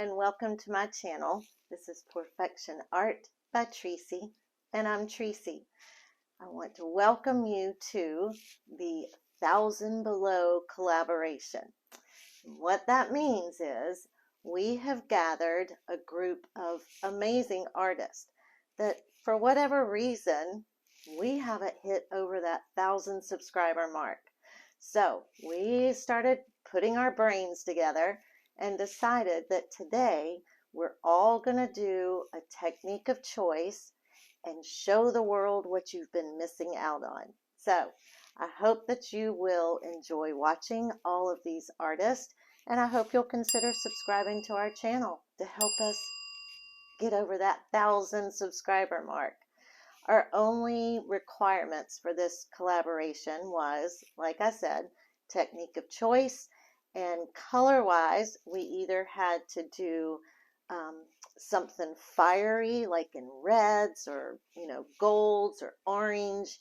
and welcome to my channel. This is Perfection Art by Tracy, and I'm Tracy. I want to welcome you to the 1,000 Below collaboration. What that means is we have gathered a group of amazing artists that for whatever reason we haven't hit over that 1,000 subscriber mark. So we started putting our brains together and decided that today we're all going to do a technique of choice and show the world what you've been missing out on. So I hope that you will enjoy watching all of these artists, and I hope you'll consider subscribing to our channel to help us get over that 1,000 subscriber mark. Our only requirements for this collaboration was, like I said, technique of choice, and color-wise, we either had to do something fiery, like in reds or, golds or orange,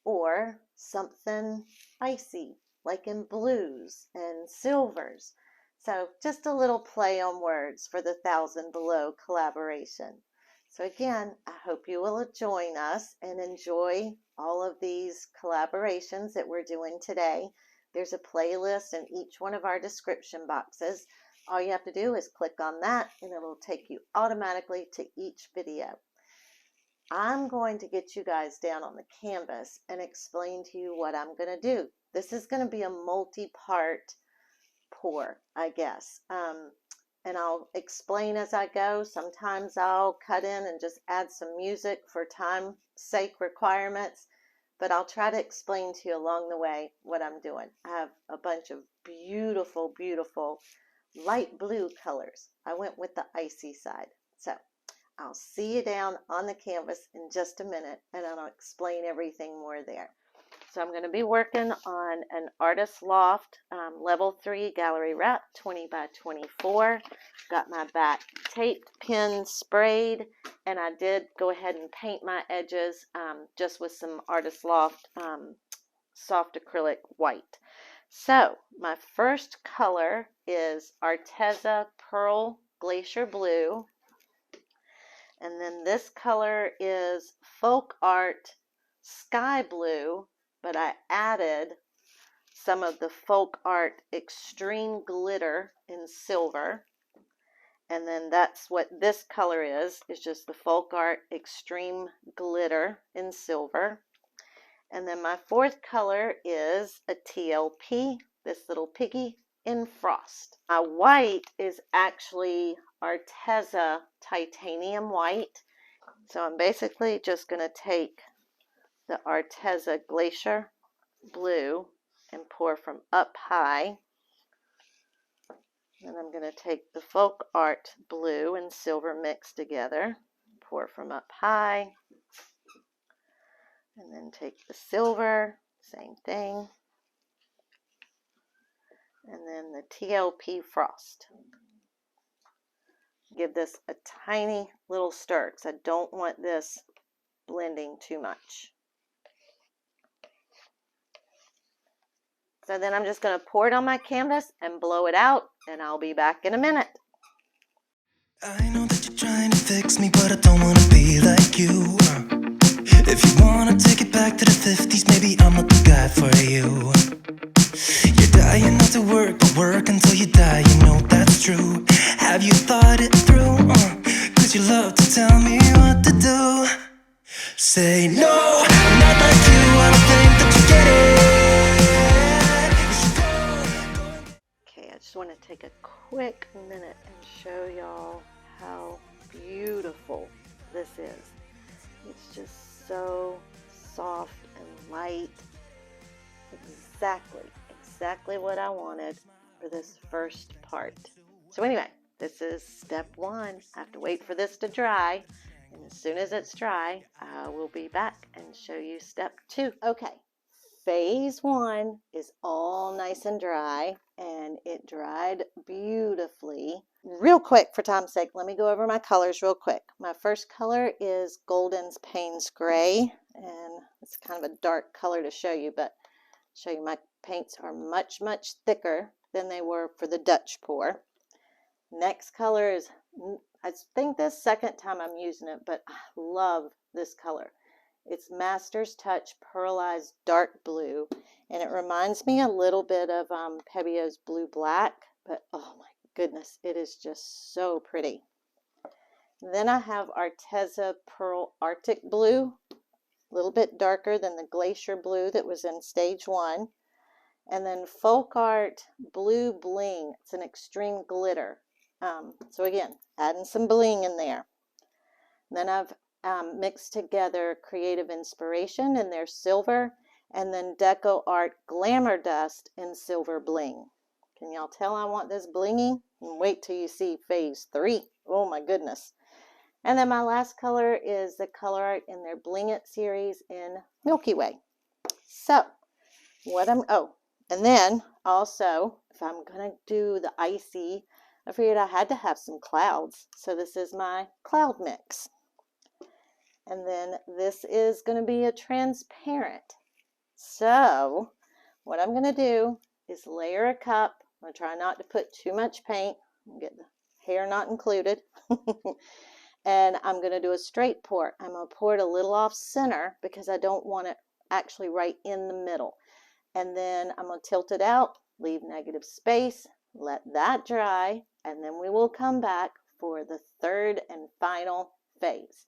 or something icy, like in blues and silvers. So just a little play on words for the 1,000 Below collaboration. So again, I hope you will join us and enjoy all of these collaborations that we're doing today. There's a playlist in each one of our description boxes. All you have to do is click on that and it'll take you automatically to each video. I'm going to get you guys down on the canvas and explain to you what I'm going to do. This is going to be a multi-part pour, I guess. And I'll explain as I go. Sometimes I'll cut in and just add some music for time's sake requirements, but I'll try to explain to you along the way what I'm doing. I have a bunch of beautiful, beautiful light blue colors. I went with the icy side. So I'll see you down on the canvas in just a minute, and I'll explain everything more there. So I'm going to be working on an Artist Loft Level 3 Gallery Wrap 20 by 24. Got my back taped, pen sprayed, and I did go ahead and paint my edges just with some Artist Loft soft acrylic white. So my first color is Arteza Pearl Glacier Blue. And then this color is FolkArt Sky Blue, but I added some of the FolkArt Extreme Glitter in silver. And then that's what this color is just the FolkArt Extreme Glitter in silver. And then my fourth color is a TLP, this little piggy, in frost. My white is actually Arteza Titanium White. So I'm basically just going to take the Arteza Glacier Blue and pour from up high. And I'm going to take the FolkArt Blue and silver mixed together, pour from up high. And then take the silver, same thing. And then the TLP Frost. Give this a tiny little stir because I don't want this blending too much. So then I'm just going to pour it on my canvas and blow it out, and I'll be back in a minute. I know that you're trying to fix me, but I don't want to be like you. If you want to take it back to the 50s, maybe I'm not the guy for you. You're dying not to work, but work until you die, you know that's true. Have you thought it through? Cause you love to tell me what to do. Say no, I'm not like you, I don't think that you get it. Okay, I just want to take a quick minute and show y'all how beautiful this is. It's just so soft and light. Exactly what I wanted for this first part. So anyway, this is step one. I have to wait for this to dry, and as soon as it's dry, I will be back and show you step two. Okay, phase one is all nice and dry, and it dried beautifully. Real quick, for time's sake, let me go over my colors real quick. My first color is Golden's Paynes Gray, and it's kind of a dark color to show you, but my paints are much thicker than they were for the dutchpour. Next color is, I think this second time I'm using it, but I love this color. It's Master's Touch Pearlized Dark Blue, and it reminds me a little bit of Pebio's Blue Black, but oh my goodness, it is just so pretty. Then I have Arteza Pearl Arctic Blue, a little bit darker than the Glacier Blue that was in stage 1. And then FolkArt Blue Bling, it's an extreme glitter. So again, adding some bling in there. Then I've mixed together Creative Inspiration in their silver, and then Decoart Glamour Dust in silver bling. Can y'all tell I want this blingy? And wait till you see phase 3. Oh my goodness. And then my last color is the ColourArt in their Bling It series in Milky Way. So and then also, if I'm gonna do the icy, I figured I had to have some clouds. So this is my cloud mix. And then this is going to be a transparent. So what I'm going to do is layer a cup. I'm going to try not to put too much paint. Get the hair not included. And I'm going to do a straight pour. I'm going to pour it a little off center because I don't want it actually right in the middle. And then I'm going to tilt it out, leave negative space, let that dry, and then we will come back for the third and final phase.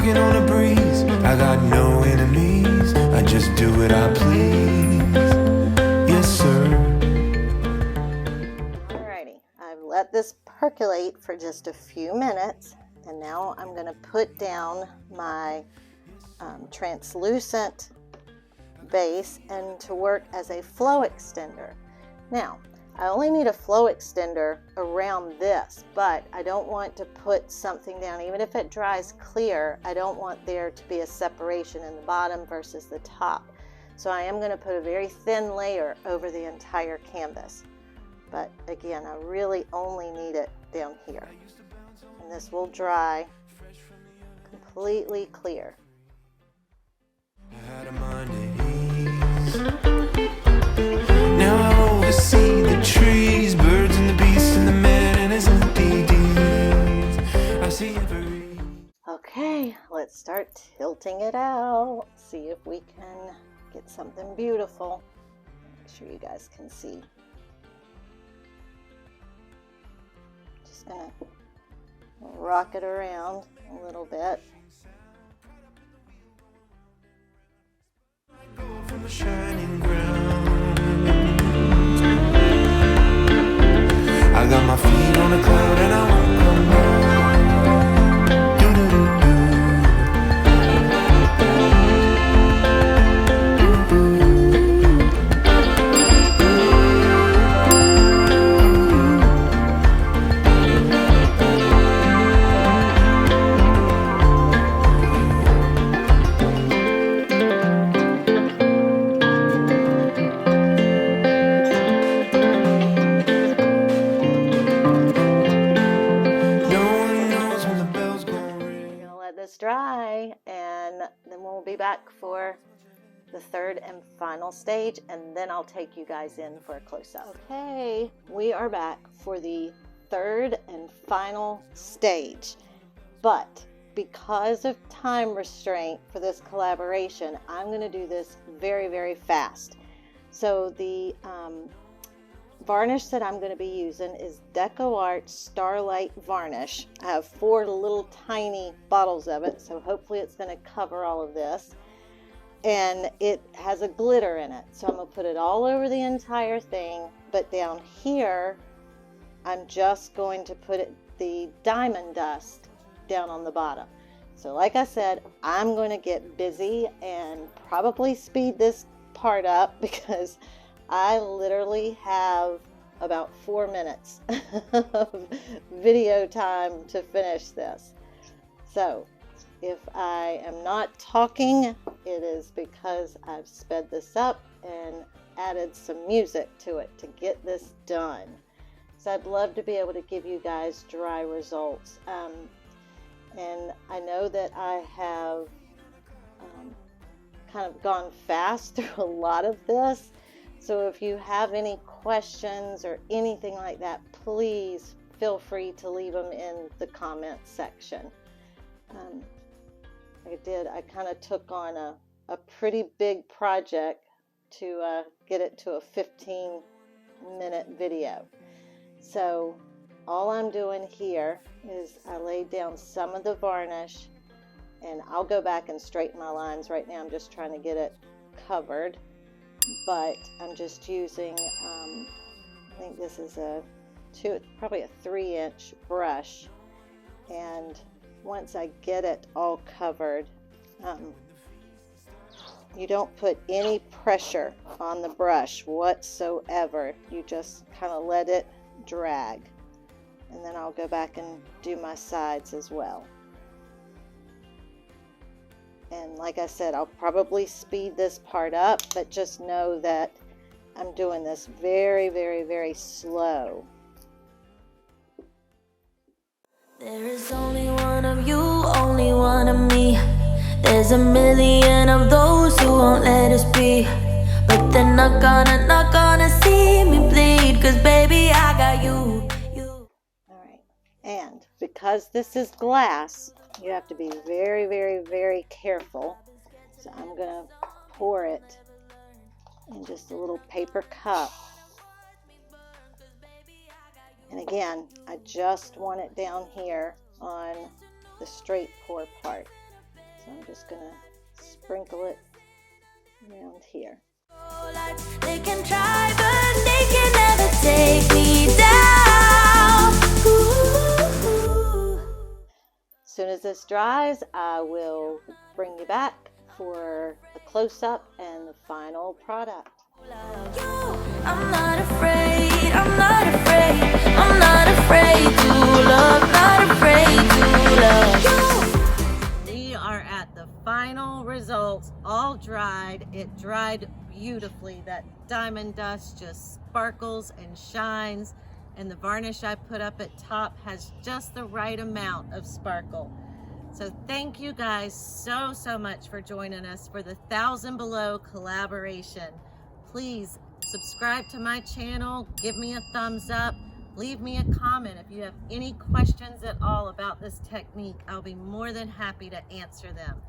On a breeze, I got no enemies. I just do what I please. Yes, sir. Alrighty, I've let this percolate for just a few minutes, and now I'm going to put down my translucent base and to work as a flow extender. Now, I only need a flow extender around this, but I don't want to put something down. Even if it dries clear, I don't want there to be a separation in the bottom versus the top. So I am going to put a very thin layer over the entire canvas. But again, I really only need it down here. And this will dry completely clear. Now I oversee the trees, birds and the beasts and the man and his empty deeds. I see every... Okay, let's start tilting it out. See if we can get something beautiful. Make sure you guys can see. Just gonna rock it around a little bit. From the shining ground, I got my feet on a cloud and I won't come down. Dry, and then we'll be back for the third and final stage, and then I'll take you guys in for a close-up. Okay, we are back for the third and final stage, but because of time restraint for this collaboration, I'm going to do this very, very fast. So the varnish that I'm going to be using is Decoart Starlight Varnish. I have 4 little tiny bottles of it, so hopefully it's going to cover all of this. And it has a glitter in it, so I'm going to put it all over the entire thing, but down here I'm just going to put the diamond dust down on the bottom. So like I said, I'm going to get busy and probably speed this part up because I literally have about 4 minutes of video time to finish this. So if I am not talking it is because I've sped this up and added some music to it to get this done. So I'd love to be able to give you guys dry results. And I know that I have kind of gone fast through a lot of this. So if you have any questions or anything like that, please feel free to leave them in the comments section. I kind of took on a pretty big project to get it to a 15-minute video. So all I'm doing here is I laid down some of the varnish, and I'll go back and straighten my lines. Right now I'm just trying to get it covered, but I'm just using, I think this is probably a 3-inch brush, and once I get it all covered, you don't put any pressure on the brush whatsoever. You just kind of let it drag, and then I'll go back and do my sides as well. And like I said, I'll probably speed this part up, but just know that I'm doing this very, very, very slow. There is only one of you, only one of me. There's a million of those who won't let us be, but they're not gonna see me bleed, 'cause baby I got you. Alright, and because this is glass, you have to be very, very, very careful. So I'm gonna pour it in just a little paper cup. And again, I just want it down here on the straight pour part. So I'm just going to sprinkle it around here. They can try, but they can never take me down. As soon as this dries, I will bring you back for a close-up and the final product. I'm not afraid, I'm not afraid, I'm not afraid to love, not afraid to love. We are at the final results, all dried. It dried beautifully. That diamond dust just sparkles and shines, and the varnish I put up at top has just the right amount of sparkle. So thank you guys so much for joining us for the 1,000 Below collaboration. Please subscribe to my channel, give me a thumbs up, leave me a comment if you have any questions at all about this technique. I'll be more than happy to answer them.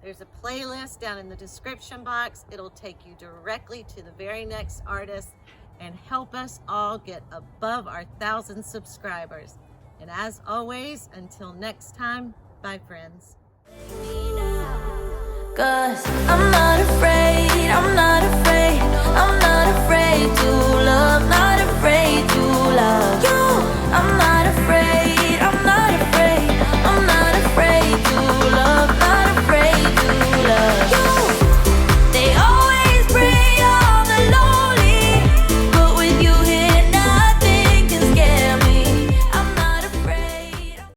There's a playlist down in the description box. It'll take you directly to the very next artist and help us all get above our 1,000 subscribers. And as always, until next time, bye friends. 'Cause I'm not afraid, I'm not